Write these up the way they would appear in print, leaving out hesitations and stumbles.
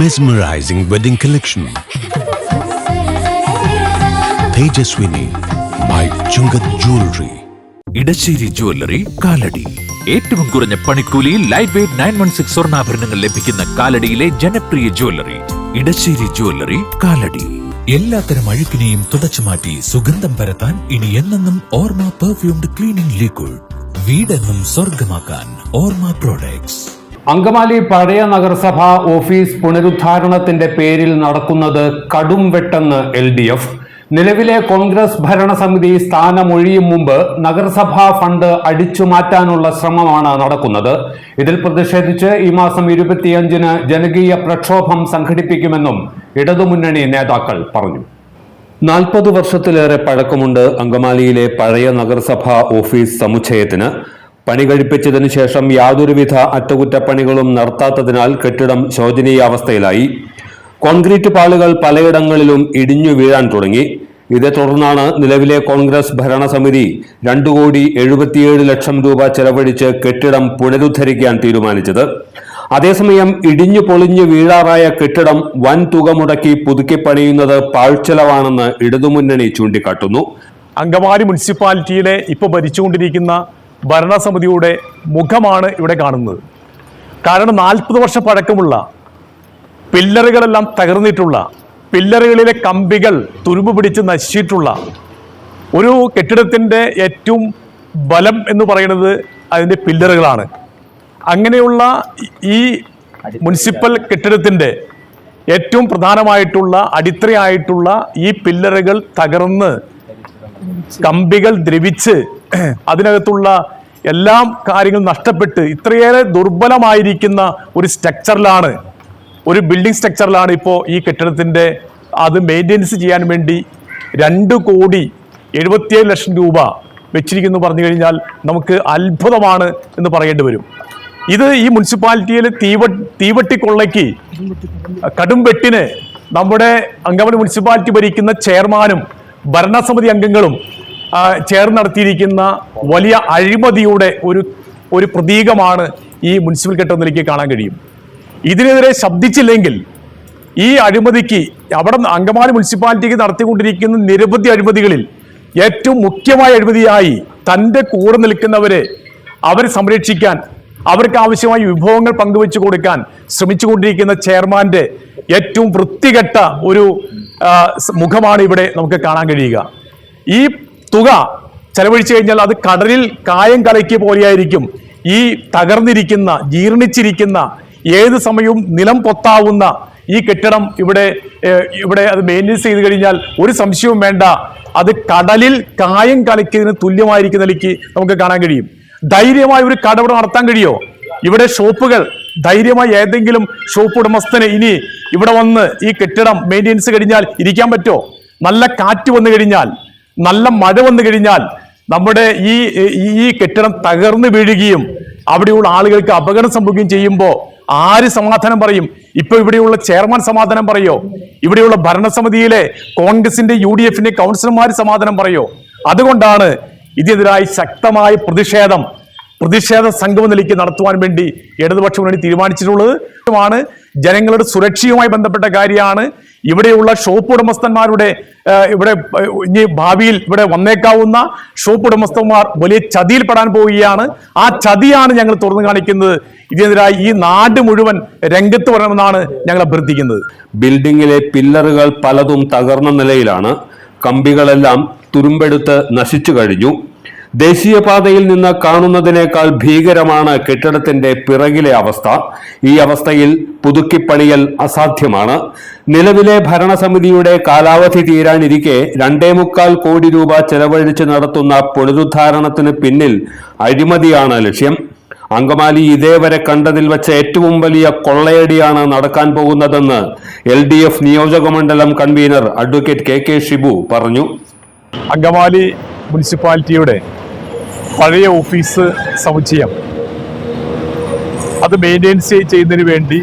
Mesmerizing wedding collection. Tejaswini by Chungat Jewelry. Edassery jewellery Kalady. ഏറ്റവും കുറഞ്ഞ പണിക്കൂലിയിൽ ലൈറ്റ് വെയ്റ്റ് 916 സ്വർണ്ണാഭരണങ്ങൾ ലഭിക്കുന്ന കാലടിയിലെ ജനപ്രിയ ജ്വല്ലറി ഇടശ്ശേരി ജ്വല്ലറി കാലടി. എല്ലാത്തരം അഴുക്കിനെയും തുടച്ചുമാറ്റി സുഗന്ധം പരത്താൻ ഇനി എന്നെന്നും ഓർമ്മ പെർഫ്യൂംഡ് ക്ലീനിംഗ് ലിക്വിഡ്. വീടെന്നും സ്വർഗമാക്കാൻ ഓർമ്മ പ്രോഡക്ട്സ്. അങ്കമാലി പഴയ നഗരസഭ ഓഫീസ് പുനരുദ്ധാരണത്തിന്റെ പേരിൽ നടക്കുന്നത് കടും വെട്ടെന്ന് LDF. നിലവിലെ കോൺഗ്രസ് ഭരണസമിതി സ്ഥാനമൊഴിയും മുമ്പ് നഗരസഭാ ഫണ്ട് അടിച്ചുമാറ്റാനുള്ള ശ്രമമാണ് നടക്കുന്നത്. ഇതിൽ പ്രതിഷേധിച്ച് ഈ മാസം 25-ന് ജനകീയ പ്രക്ഷോഭം സംഘടിപ്പിക്കുമെന്നും ഇടതുമുന്നണി നേതാക്കൾ പറഞ്ഞു. 40 വർഷത്തിലേറെ പഴക്കമുണ്ട് അങ്കമാലിയിലെ പഴയ നഗരസഭാ ഓഫീസ് സമുച്ചയത്തിന്. പണി കഴിപ്പിച്ചതിനു ശേഷം യാതൊരുവിധ അറ്റകുറ്റപ്പണികളും നടത്താത്തതിനാൽ കെട്ടിടം ശോചനീയാവസ്ഥയിലായി. കോൺക്രീറ്റ് പാളുകൾ പലയിടങ്ങളിലും ഇടിഞ്ഞു വീഴാൻ തുടങ്ങി. ഇതേ തുടർന്നാണ് നിലവിലെ കോൺഗ്രസ് ഭരണസമിതി 2,77,00,000 രൂപ ചെലവഴിച്ച് കെട്ടിടം പുനരുദ്ധരിക്കാൻ തീരുമാനിച്ചത്. അതേസമയം ഇടിഞ്ഞു പൊളിഞ്ഞു വീഴാറായ കെട്ടിടം വൻ തുക മുടക്കി പുതുക്കി പണിയുന്നത് പാഴ്ചെലവാണെന്ന് ഇടതുമുന്നണി ചൂണ്ടിക്കാട്ടുന്നു. അങ്കമാലി മുനിസിപ്പാലിറ്റിയിലെ ഇപ്പോൾ ഭരിച്ചുകൊണ്ടിരിക്കുന്ന ഭരണസമിതിയുടെ മുഖമാണ് ഇവിടെ കാണുന്നത്. കാരണം 40 വർഷം പഴക്കമുള്ള പില്ലറുകളെല്ലാം തകർന്നിട്ടുള്ള, പില്ലറുകളിലെ കമ്പികൾ തുരുമ്പ് പിടിച്ച് നശിച്ചിട്ടുള്ള ഒരു കെട്ടിടത്തിൻ്റെ ഏറ്റവും ബലം എന്ന് പറയുന്നത് അതിൻ്റെ പില്ലറുകളാണ്. അങ്ങനെയുള്ള ഈ മുനിസിപ്പൽ കെട്ടിടത്തിൻ്റെ ഏറ്റവും പ്രധാനമായിട്ടുള്ള അടിത്തറയായിട്ടുള്ള ഈ പില്ലറുകൾ തകർന്ന് കമ്പികൾ ദ്രവിച്ച് അതിനകത്തുള്ള എല്ലാ കാര്യങ്ങളും നഷ്ടപ്പെട്ട് ഇത്രയേറെ ദുർബലമായിരിക്കുന്ന ഒരു സ്ട്രക്ചറിലാണ്, ഒരു ബിൽഡിംഗ് സ്ട്രക്ചറിലാണ് ഇപ്പോൾ ഈ കെട്ടിടത്തിൻ്റെ അത് മെയിൻ്റെനൻസ് ചെയ്യാൻ വേണ്ടി 2,77,00,000 രൂപ വെച്ചിരിക്കുന്നു പറഞ്ഞു കഴിഞ്ഞാൽ നമുക്ക് അത്ഭുതമാണ് എന്ന് പറയേണ്ടി വരും. ഇത് ഈ മുനിസിപ്പാലിറ്റിയിൽ തീവട്ടിക്കൊള്ളയ്ക്ക് കടും വെട്ടിന് നമ്മുടെ അങ്കമാലി മുനിസിപ്പാലിറ്റി ഭരിക്കുന്ന ചെയർമാനും ഭരണസമിതി അംഗങ്ങളും ചേർന്ന് നടത്തിയിരിക്കുന്ന വലിയ അഴിമതിയുടെ ഒരു പ്രതീകമാണ് ഈ മുനിസിപ്പൽ കെട്ടിടത്തിലേക്ക് കാണാൻ കഴിയും. ഇതിനെതിരെ ശബ്ദിച്ചില്ലെങ്കിൽ ഈ അഴിമതിക്ക് അവിടെ അങ്കമാലി മുനിസിപ്പാലിറ്റിക്ക് നടത്തിക്കൊണ്ടിരിക്കുന്ന നിരവധി അഴിമതികളിൽ ഏറ്റവും മുഖ്യമായ അഴിമതിയായി തൻ്റെ കൂടെ നിൽക്കുന്നവരെ അവരെ സംരക്ഷിക്കാൻ, അവർക്ക് ആവശ്യമായ വിഭവങ്ങൾ പങ്കുവെച്ചു കൊടുക്കാൻ ശ്രമിച്ചുകൊണ്ടിരിക്കുന്ന ചെയർമാന്റെ ഏറ്റവും വൃത്തികെട്ട ഒരു മുഖമാണ് ഇവിടെ നമുക്ക് കാണാൻ കഴിയുക. ഈ തുക ചെലവഴിച്ചു കഴിഞ്ഞാൽ അത് കടലിൽ കായം കലക്കിയ പോലെയായിരിക്കും ഈ തകർന്നിരിക്കുന്ന, ജീർണിച്ചിരിക്കുന്ന, ഏത് സമയവും നിലം പൊത്താവുന്ന ഈ കെട്ടിടം ഇവിടെ അത് മെയിൻ്റെനൻസ് ചെയ്ത് കഴിഞ്ഞാൽ ഒരു സംശയവും വേണ്ട, അത് കടലിൽ കായം കലക്കിയതിന് തുല്യമായിരിക്കുന്ന നിലയ്ക്ക് നമുക്ക് കാണാൻ കഴിയും. ധൈര്യമായി ഒരു കട ഇവിടെ നടത്താൻ കഴിയോ? ഇവിടെ ഷോപ്പുകൾ ധൈര്യമായി ഏതെങ്കിലും ഷോപ്പ് ഉടമസ്ഥന് ഇനി ഇവിടെ വന്ന് ഈ കെട്ടിടം മെയിൻ്റെനൻസ് കഴിഞ്ഞാൽ ഇരിക്കാൻ പറ്റുമോ? നല്ല കാറ്റ് വന്നു കഴിഞ്ഞാൽ, നല്ല മഴ വന്നു കഴിഞ്ഞാൽ നമ്മുടെ ഈ കെട്ടിടം തകർന്നു വീഴുകയും അവിടെയുള്ള ആളുകൾക്ക് അപകടം സംഭവിക്കുകയും ചെയ്യുമ്പോൾ ആര് സമാധാനം പറയും? ഇപ്പൊ ഇവിടെയുള്ള ചെയർമാൻ സമാധാനം പറയോ? ഇവിടെയുള്ള ഭരണസമിതിയിലെ കോൺഗ്രസിന്റെ UDF-ന്റെ കൗൺസിലർമാർ സമാധാനം പറയോ? അതുകൊണ്ടാണ് ഇതിനെതിരായി ശക്തമായ പ്രതിഷേധ സംഗമ നിലയ്ക്ക് നടത്തുവാൻ വേണ്ടി ഇടതുപക്ഷ മുന്നണി തീരുമാനിച്ചിട്ടുള്ളത്. ജനങ്ങളുടെ സുരക്ഷയുമായി ബന്ധപ്പെട്ട കാര്യമാണ്. ഇവിടെയുള്ള ഷോപ്പ് ഉടമസ്ഥന്മാരുടെ ഇവിടെ ഇനി ഭാവിയിൽ ഇവിടെ വന്നേക്കാവുന്ന ഷോപ്പ് ഉടമസ്ഥന്മാർ വലിയ ചതിയിൽപ്പെടാൻ പോവുകയാണ്. ആ ചതിയാണ് ഞങ്ങൾ തുറന്നു കാണിക്കുന്നത്. ഇതിനെതിരായി ഈ നാട് മുഴുവൻ രംഗത്ത് വരണമെന്നാണ് ഞങ്ങൾ അഭ്യർത്ഥിക്കുന്നത്. ബിൽഡിംഗിലെ പില്ലറുകൾ പലതും തകർന്ന നിലയിലാണ്. കമ്പികളെല്ലാം തുരുമ്പെടുത്ത് നശിച്ചു കഴിഞ്ഞു. ദേശീയപാതയിൽ നിന്ന് കാണുന്നതിനേക്കാൾ ഭീകരമാണ് കെട്ടിടത്തിന്റെ പിറകിലെ അവസ്ഥ. ഈ അവസ്ഥയിൽ പുതുക്കിപ്പണിയൽ അസാധ്യമാണ്. നിലവിലെ ഭരണസമിതിയുടെ കാലാവധി തീരാനിരിക്കെ 2.25 കോടി രൂപ ചെലവഴിച്ച് നടത്തുന്ന പുനരുദ്ധാരണത്തിന് പിന്നിൽ അഴിമതിയാണ് ലക്ഷ്യം. അങ്കമാലി ഇതേവരെ കണ്ടതിൽ വെച്ച് ഏറ്റവും വലിയ കൊള്ളയടിയാണ് നടക്കാൻ പോകുന്നതെന്ന് LDF നിയോജകമണ്ഡലം കൺവീനർ അഡ്വക്കേറ്റ് KK ഷിബു പറഞ്ഞു. അങ്കമാലി മുനിസിപ്പാലിറ്റിയുടെ പഴയ ഓഫീസ് സമുച്ചയം അത് മെയിൻ്റെനൻസ് ചെയ്യുന്നതിന് വേണ്ടി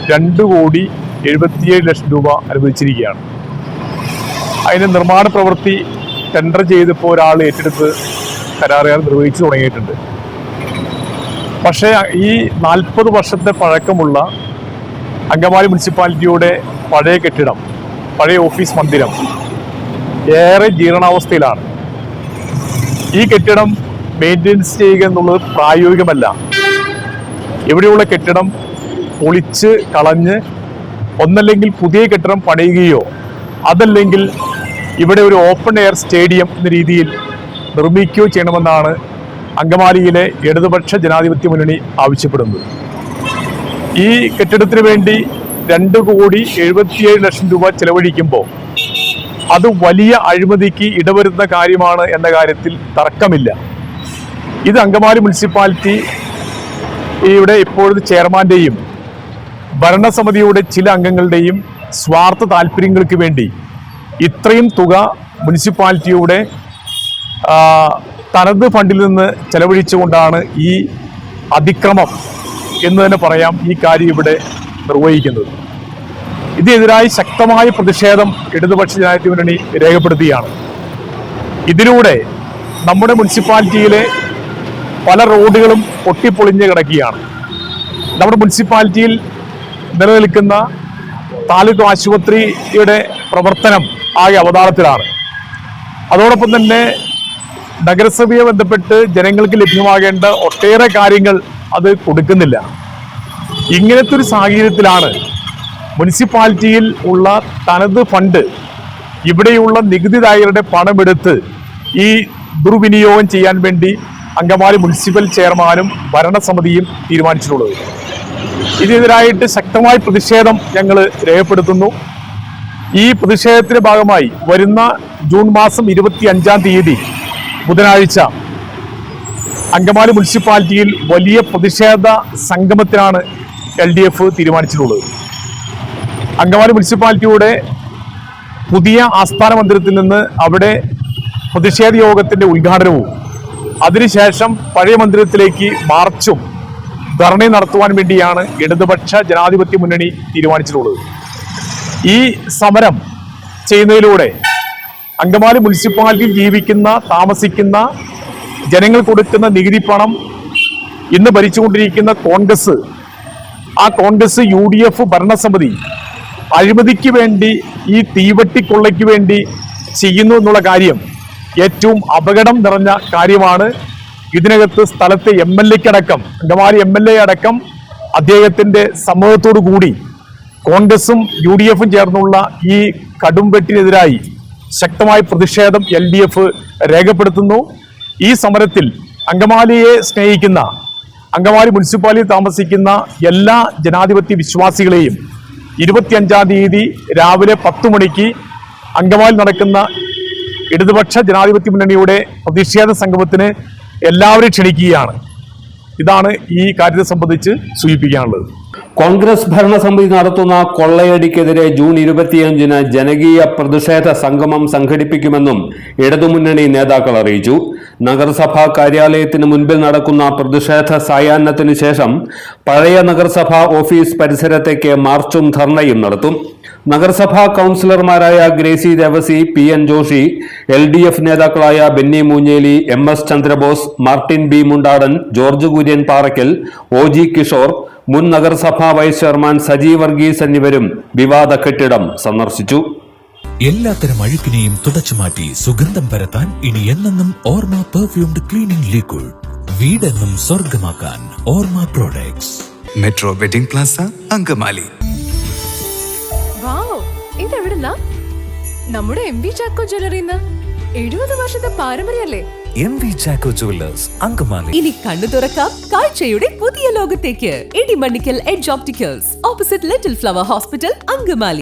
2,77,00,000 രൂപ അനുവദിച്ചിരിക്കുകയാണ്. അതിന്റെ നിർമ്മാണ പ്രവൃത്തി ടെൻഡർ ചെയ്തപ്പോൾ ഒരാൾ ഏറ്റെടുത്ത് കരാറുകാർ നിർവഹിച്ചു തുടങ്ങിയിട്ടുണ്ട്. പക്ഷേ ഈ 40 വർഷത്തെ പഴക്കമുള്ള അങ്കമാലി മുനിസിപ്പാലിറ്റിയുടെ പഴയ കെട്ടിടം, പഴയ ഓഫീസ് മന്ദിരം ഏറെ ജീർണാവസ്ഥയിലാണ്. ഈ കെട്ടിടം മെയിൻ്റെനൻസ് ചെയ്യുക എന്നുള്ളത് പ്രായോഗികമല്ല. ഇവിടെയുള്ള കെട്ടിടം പൊളിച്ച് കളഞ്ഞ് ഒന്നല്ലെങ്കിൽ പുതിയ കെട്ടിടം പണിയുകയോ അതല്ലെങ്കിൽ ഇവിടെ ഒരു ഓപ്പൺ എയർ സ്റ്റേഡിയം എന്ന രീതിയിൽ നിർമ്മിക്കുകയോ ചെയ്യണമെന്നാണ് അങ്കമാലിയിലെ ഇടതുപക്ഷ ജനാധിപത്യ മുന്നണി ആവശ്യപ്പെടുന്നത്. ഈ കെട്ടിടത്തിന് വേണ്ടി 2,77,00,000 രൂപ ചെലവഴിക്കുമ്പോൾ അത് വലിയ അഴിമതിക്ക് ഇടവരുന്ന കാര്യമാണ് എന്ന കാര്യത്തിൽ തർക്കമില്ല. ഇത് അങ്കമാലി മുനിസിപ്പാലിറ്റി ഇവിടെ ഇപ്പോഴത്തെ ചെയർമാന്റെയും ഭരണസമിതിയുടെ ചില അംഗങ്ങളുടെയും സ്വാർത്ഥ താല്പര്യങ്ങൾക്ക് വേണ്ടി ഇത്രയും തുക മുനിസിപ്പാലിറ്റിയുടെ തനത് ഫണ്ടിൽ നിന്ന് ചെലവഴിച്ചുകൊണ്ടാണ് ഈ അതിക്രമം എന്ന് തന്നെ പറയാം ഈ കാര്യം ഇവിടെ നിർവഹിക്കുന്നത്. ഇതിനെതിരായി ശക്തമായ പ്രതിഷേധം ഇടതുപക്ഷ ജനാധിപത്യ മുന്നണി രേഖപ്പെടുത്തുകയാണ്. ഇതിലൂടെ നമ്മുടെ മുനിസിപ്പാലിറ്റിയിലെ പല റോഡുകളും പൊട്ടിപ്പൊളിഞ്ഞ് കിടക്കുകയാണ്. നമ്മുടെ മുനിസിപ്പാലിറ്റിയിൽ നിലനിൽക്കുന്ന താലൂക്ക് ആശുപത്രിയുടെ പ്രവർത്തനം ആകെ അവതാളത്തിലാണ്. അതോടൊപ്പം തന്നെ നഗരസഭയെ ബന്ധപ്പെട്ട് ജനങ്ങൾക്ക് ലഭ്യമാകേണ്ട ഒട്ടേറെ കാര്യങ്ങൾ അത് കൊടുക്കുന്നില്ല. ഇങ്ങനത്തെ ഒരു സാഹചര്യത്തിലാണ് മുനിസിപ്പാലിറ്റിയിൽ ഉള്ള തനത് ഫണ്ട് ഇവിടെയുള്ള നികുതിദായകരുടെ പണമെടുത്ത് ഈ ദുർവിനിയോഗം ചെയ്യാൻ വേണ്ടി അങ്കമാലി മുനിസിപ്പൽ ചെയർമാനും ഭരണസമിതിയും തീരുമാനിച്ചിട്ടുള്ളത്. ഇതിനെതിരായിട്ട് ശക്തമായ പ്രതിഷേധം ഞങ്ങൾ രേഖപ്പെടുത്തുന്നു. ഈ പ്രതിഷേധത്തിന്റെ ഭാഗമായി വരുന്ന ജൂൺ മാസം 25-ാം തീയതി ബുധനാഴ്ച അങ്കമാലി മുനിസിപ്പാലിറ്റിയിൽ വലിയ പ്രതിഷേധ സംഗമത്തിനാണ് LDF തീരുമാനിച്ചിട്ടുള്ളത്. അങ്കമാലി മുനിസിപ്പാലിറ്റിയുടെ പുതിയ ആസ്ഥാന മന്ദിരത്തിൽ നിന്ന് അവിടെ പ്രതിഷേധ യോഗത്തിന്റെ ഉദ്ഘാടനവും അതിനുശേഷം പഴയ മന്ദിരത്തിലേക്ക് മാർച്ചും ധർണയും നടത്തുവാൻ വേണ്ടിയാണ് ഇടതുപക്ഷ ജനാധിപത്യ മുന്നണി തീരുമാനിച്ചിട്ടുള്ളത്. ഈ സമരം ചെയ്യുന്നതിലൂടെ അങ്കമാലി മുനിസിപ്പാലിറ്റിയിൽ ജീവിക്കുന്ന താമസിക്കുന്ന ജനങ്ങൾ കൊടുക്കുന്ന നികുതി പണം ഇന്ന് ഭരിച്ചുകൊണ്ടിരിക്കുന്ന കോൺഗ്രസ്, ആ കോൺഗ്രസ് UDF ഭരണസമിതി അഴിമതിക്ക് വേണ്ടി ഈ തീവട്ടിക്കൊള്ളയ്ക്ക് വേണ്ടി ചെയ്യുന്നു എന്നുള്ള കാര്യം ഏറ്റവും അപകടം നിറഞ്ഞ കാര്യമാണ്. ഇതിനകത്ത് സ്ഥലത്തെ MLA-ക്കടക്കം, അങ്കമാലി MLA അടക്കം അദ്ദേഹത്തിന്റെ സമ്മതത്തോടു കൂടി കോൺഗ്രസും UDF-ഉം ചേർന്നുള്ള ഈ കടുംവെട്ടിനെതിരായി ശക്തമായ പ്രതിഷേധം LDF രേഖപ്പെടുത്തുന്നു. ഈ സമരത്തിൽ അങ്കമാലിയെ സ്നേഹിക്കുന്ന, അങ്കമാലി മുനിസിപ്പാലിറ്റിയിൽ താമസിക്കുന്ന എല്ലാ ജനാധിപത്യ വിശ്വാസികളെയും 25-ാം തീയതി രാവിലെ 10 മണിക്ക് അങ്കമാലി നടക്കുന്ന ഇടതുപക്ഷ ജനാധിപത്യ മുന്നണിയുടെ പ്രതിഷേധ സംഗമത്തിന് എല്ലാവരെയും ക്ഷണിക്കുകയാണ്. ഇതാണ് ഈ കാര്യത്തെ സംബന്ധിച്ച് സൂചിപ്പിക്കാനുള്ളത്. കോൺഗ്രസ് ഭരണസമിതി നടത്തുന്ന കൊള്ളയടിക്കെതിരെ ജൂൺ 25-ന് ജനകീയ പ്രതിഷേധ സംഗമം സംഘടിപ്പിക്കുമെന്നും ഇടതുമുന്നണി നേതാക്കൾ അറിയിച്ചു. നഗരസഭാ കാര്യാലയത്തിന് മുൻപിൽ നടക്കുന്ന പ്രതിഷേധ സായാഹ്നത്തിനു ശേഷം പഴയ നഗരസഭാ ഓഫീസ് പരിസരത്തേക്ക് മാർച്ചും ധർണയും നടത്തും. നഗരസഭാ കൗൺസിലർമാരായ ഗ്രേസി ദേവസി, PN ജോഷി, LDF നേതാക്കളായ Benny Moonjeli, MS Chandrabose, Martin B Mundadan, George Kurian Paraykkal, OG Kishore, മുൻ നഗരസഭാ വൈസ് ചെയർമാൻ സജി വർഗീസ് എന്നിവരും വിവാദ കെട്ടിടം സന്ദർശിച്ചു. എല്ലാത്തരം അഴുക്കിനെയും തുടച്ചുമാറ്റി സുഗന്ധം പരത്താൻ ഇനി എന്നെന്നും ഓർമ്മ പെർഫ്യൂംഡ് ക്ലീനിംഗ് ലിക്വിഡ്. വീടെന്നും സ്വർഗമാക്കാൻ Orma products. Metro wedding plaza, Angamaly. ഇതെവിടുന്നാ? നമ്മുടെ MV ചാക്കോ ജ്വല്ലറിന്ന് 70 വർഷത്തെ പാരമ്പര്യല്ലേ? MV Chacko jewellers, Angamaly. ഇനി കണ്ണു തുറക്കാം കാഴ്ചയുടെ പുതിയ ലോകത്തേക്ക്. Idimannickal edge opticals, opposite little flower hospital, Angamaly.